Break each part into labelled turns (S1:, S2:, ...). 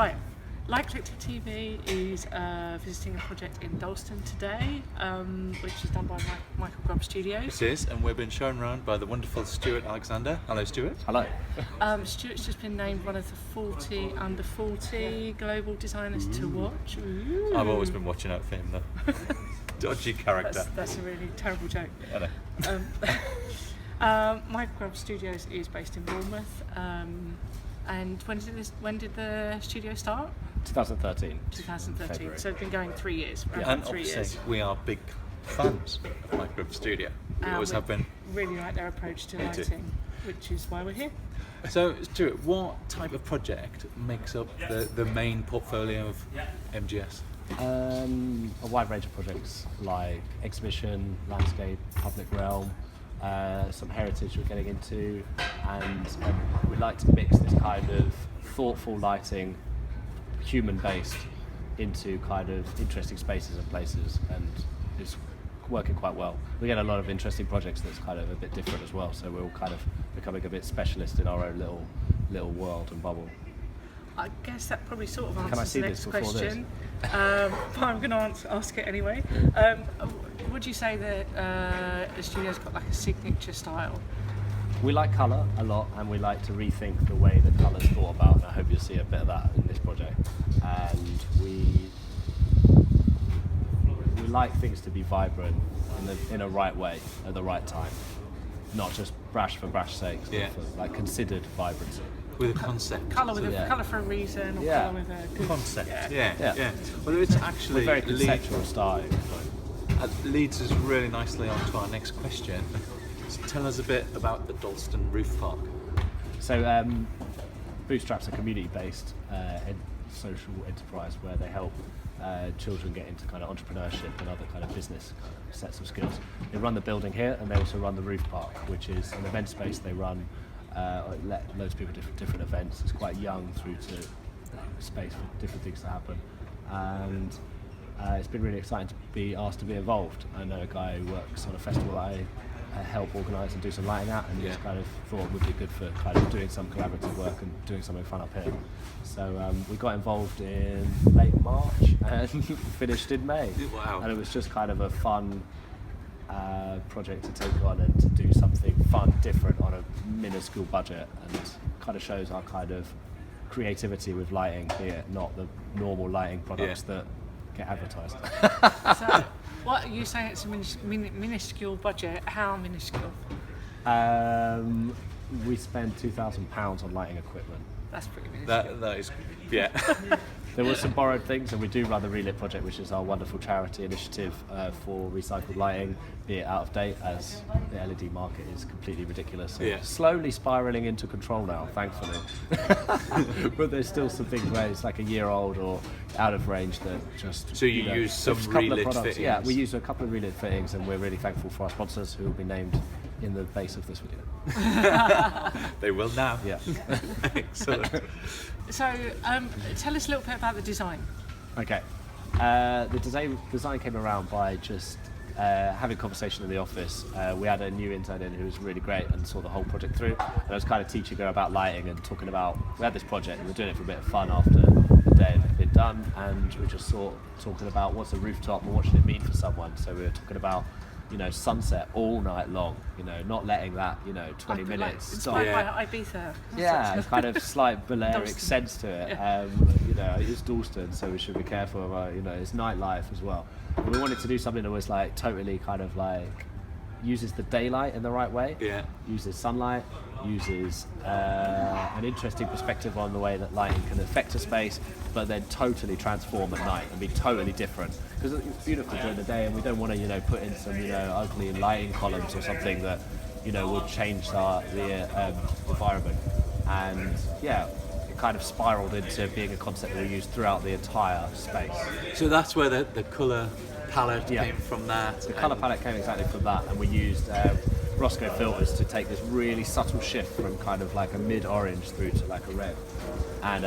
S1: Right. Like Collective TV is visiting a project in Dalston today, which is done by Michael Grubb Studio.
S2: It is, and we've been shown around by the wonderful Stuart Alexander. Hello, Stuart.
S3: Hello.
S1: Stuart's just been named one of the under 40 global designers to watch. Ooh.
S2: I've always been watching out for him, though. Dodgy character.
S1: That's a really terrible joke.
S2: I know.
S1: Michael Grubb Studios is based in Bournemouth. And when did the studio start?
S3: 2013.
S1: 2013.
S3: February.
S1: So it's been going 3 years.
S2: And
S1: 3
S2: obviously,
S1: years.
S2: we are big fans of Michael Grubb Studio. We always have been.
S1: Really like their approach to
S2: Me too.
S1: lighting, which is why we're here.
S2: So, Stuart, what type of project makes up the main portfolio of MGS?
S3: A wide range of projects like exhibition, landscape, public realm, some heritage we're getting into, and we like to mix this kind of thoughtful lighting, human-based, into kind of interesting spaces and places, and it's working quite well. We get a lot of interesting projects that's kind of a bit different as well, so we're all kind of becoming a bit specialist in our own little world and bubble.
S1: I guess that probably sort of
S3: Can I
S1: answers
S3: see
S1: the
S3: this
S1: next
S3: before
S1: question. But I'm going to ask it anyway. Would you say that the studio's got like a signature style?
S3: We like colour a lot, and we like to rethink the way that colour's thought about, and I hope you'll see a bit of that in this project. And we like things to be vibrant in a right way at the right time, not just brash for brash sake,
S2: Yeah.
S3: for like considered vibrancy.
S2: With a concept.
S1: Colour with
S3: Yeah.
S1: colour for a reason, or
S3: Yeah.
S1: colour with a good
S2: Concept.
S1: Yeah.
S2: Yeah. Well, it's actually
S3: We're very conceptual style.
S2: leads us really nicely on to our next question. So tell us a bit about the Dalston Roof Park.
S3: So Bootstrap's a community-based social enterprise where they help children get into kind of entrepreneurship and other kind of business kind of sets of skills. They run the building here, and they also run the roof park, which is an event space. They run let loads of people different events. It's quite young through to space for different things to happen, and it's been really exciting to be asked to be involved. I know a guy who works on a festival that I help organise and do some lighting at, and just kind of thought it would be good for kind of doing some collaborative work and doing something fun up here. So we got involved in late March and finished in May.
S2: Wow.
S3: And it was just kind of a fun project to take on and to do something fun, different on a minuscule budget, and kind of shows our kind of creativity with lighting, be it not the normal lighting products that get advertised.
S1: So, what are you saying? It's a minuscule budget. How minuscule?
S3: We spend £2,000 on lighting equipment.
S1: That's pretty minuscule.
S2: That is, yeah.
S3: There were some borrowed things, and we do run the Relit project, which is our wonderful charity initiative for recycled lighting, be it out of date, as the LED market is completely ridiculous. So
S2: Yeah.
S3: slowly spiralling into control now, thankfully. But there's still some things where it's like a year old or out of range that just...
S2: So you use some
S3: there's a couple of
S2: Relit
S3: products.
S2: fittings?
S3: Yeah, we use a couple of Relit fittings, and we're really thankful for our sponsors, who will be named in the base of this video.
S2: They will now.
S3: Yeah.
S2: Excellent.
S1: So, tell us a little bit about the design.
S3: Okay. The design came around by just having a conversation in the office. We had a new intern in who was really great and saw the whole project through. And I was kind of teaching her about lighting and talking about, we had this project and we were doing it for a bit of fun after the day had been done, and we just talking about what's a rooftop and what should it mean for someone. So we were talking about, sunset all night long, not letting that, 20 minutes stop.
S1: Inspired by Ibiza.
S3: Yeah, kind of slight Balearic
S1: Dalston.
S3: sense to it. It's Dalston, so we should be careful about, it's nightlife as well. And we wanted to do something that was like totally kind of like uses the daylight in the right way.
S2: Yeah.
S3: Uses sunlight, uses an interesting perspective on the way that lighting can affect a space, but then totally transform at night and be totally different. Because it's beautiful during the day, and we don't want to, put in some, ugly lighting columns or something that, would change the environment. And yeah, it kind of spiraled into being a concept that we used throughout the entire space.
S2: So that's where the colour palette came from that.
S3: The colour palette came exactly from that, and we used Roscoe filters to take this really subtle shift from kind of like a mid-orange through to like a red. And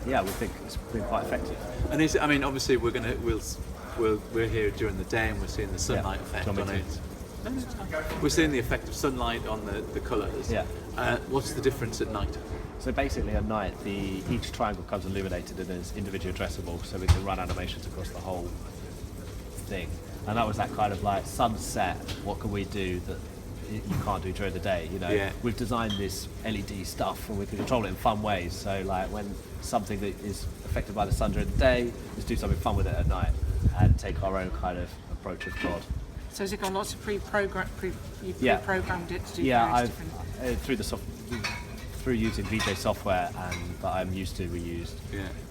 S3: we think it's been quite effective.
S2: And obviously we're here during the day and we're seeing the sunlight effect on it. We're seeing the effect of sunlight on the colours.
S3: Yeah.
S2: What's the difference at night?
S3: So basically at night, each triangle comes illuminated and is individually addressable, so we can run animations across the whole thing. And that was that kind of like sunset, what can we do that you can't do during the day, you know?
S2: Yeah.
S3: We've designed this LED stuff and we can control it in fun ways. So like when something that is affected by the sun during the day, let's do something fun with it at night and take our own kind of approach of God.
S1: So has it got lots of you've pre-programmed it to do various different...
S3: Through using VJ software that I'm used to, we used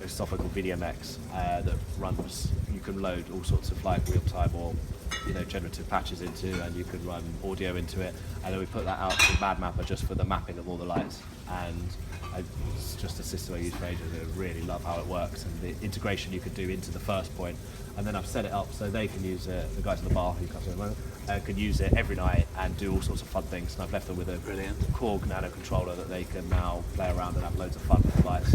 S3: a software called VDMX that runs, you can load all sorts of like real-time or generative patches into, and you can run audio into it, and then we put that out to MadMapper just for the mapping of all the lights. And it's just a system I use for ages. I really love how it works and the integration you can do into the first point. And then I've set it up so they can use it, the guys in the bar who comes in a moment, can use it every night and do all sorts of fun things. And I've left them with a Korg Nano controller that they can now play around and have loads of fun with the lights.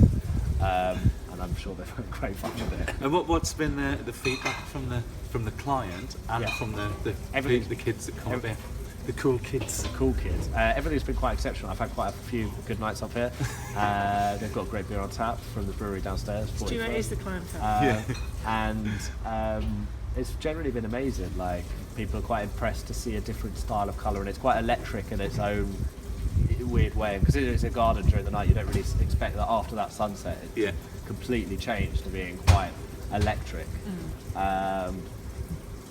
S3: And I'm sure they've had great fun with it.
S2: And what's been the feedback from the client and from the kids that come up here? The cool kids.
S3: Everything's been quite exceptional. I've had quite a few good nights up here. They've got great beer on tap from the brewery downstairs.
S1: Stuart is the client.
S3: And it's generally been amazing. Like, people are quite impressed to see a different style of colour, and it's quite electric in its own weird way. Because it's a garden during the night, you don't really expect that after that sunset it completely changed to being quite electric.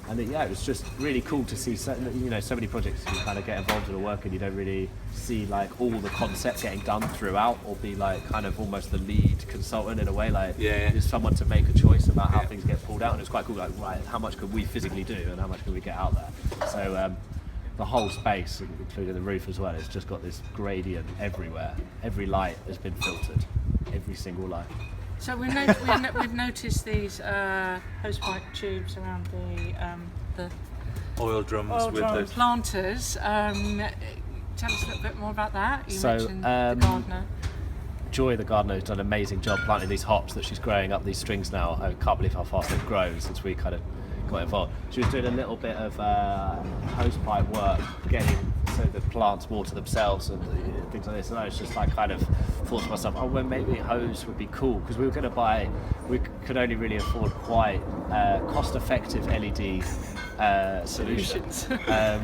S3: And it was just really cool to see so many projects you kind of get involved in the work and you don't really see like all the concepts getting done throughout, or be like kind of almost the lead consultant in a way, like there's someone to make a choice about how things get pulled out, and it's quite cool, like, right, how much could we physically do and how much can we get out there. So the whole space, including the roof as well, it's just got this gradient everywhere. Every light has been filtered, every single light.
S1: So we've noticed these hosepipe tubes around the
S2: oil drums with
S1: drum
S2: those
S1: planters. Tell us a little bit more about that. You mentioned the gardener.
S3: Joy, the gardener, has done an amazing job planting these hops that she's growing up these strings now. I can't believe how fast they've grown since we kind of got involved. She was doing a little bit of hosepipe work, getting so the plants water themselves and things like this. And I was just like kind of thought to myself, oh, well, maybe hose would be cool, because we were going to buy, we could only really afford quite cost-effective LED solutions. A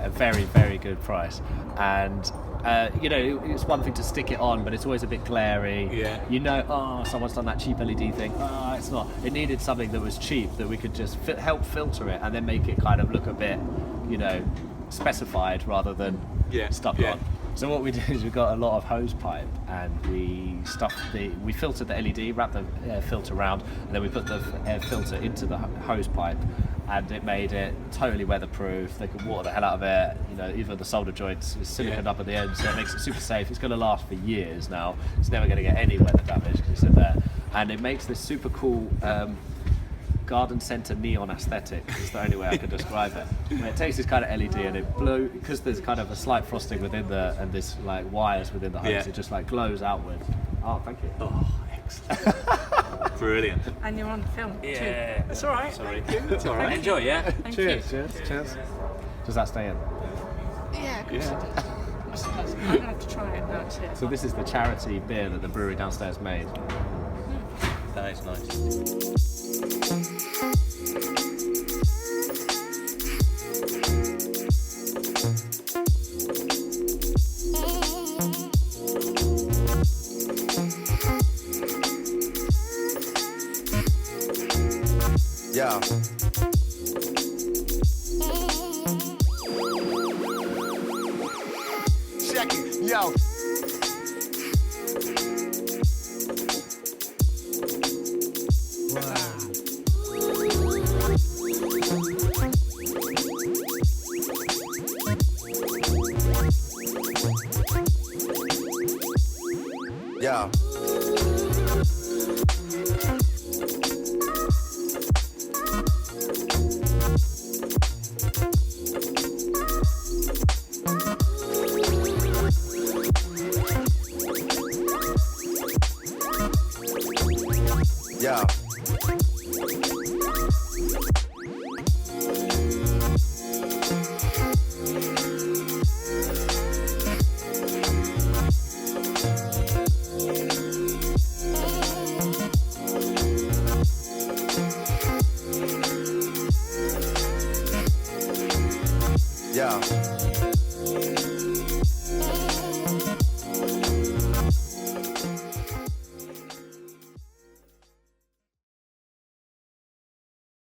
S3: very, very good price. And it's one thing to stick it on, but it's always a bit glary. Someone's done that cheap LED thing. It's not. It needed something that was cheap, that we could just help filter it and then make it kind of look a bit, specified rather than stuck on. So what we did is we got a lot of hose pipe and we filtered the LED, wrapped the air filter around, and then we put the air filter into the hose pipe, and it made it totally weatherproof. They could water the hell out of it. Even the solder joints is silicone up at the end, so it makes it super safe. It's going to last for years now. It's never going to get any weather damage because it's in there, and it makes this super cool garden centre neon aesthetic is the only way I can describe it. When it takes this kind of LED and it blows, because there's kind of a slight frosting within and this like wires within the hose, it just like glows outward. Oh, thank you.
S2: Oh, excellent. Brilliant.
S1: And you're on film too.
S2: That's all right.
S4: Sorry.
S2: It's all right.
S4: Enjoy, yeah?
S3: Cheers. Does that stay in?
S1: Yeah, of course it does. I'm going to have to try it now it's here.
S3: So this is the charity beer that the brewery downstairs made.
S2: That is nice.
S5: Yeah. Check it, yo. Yeah. Yeah. yeah.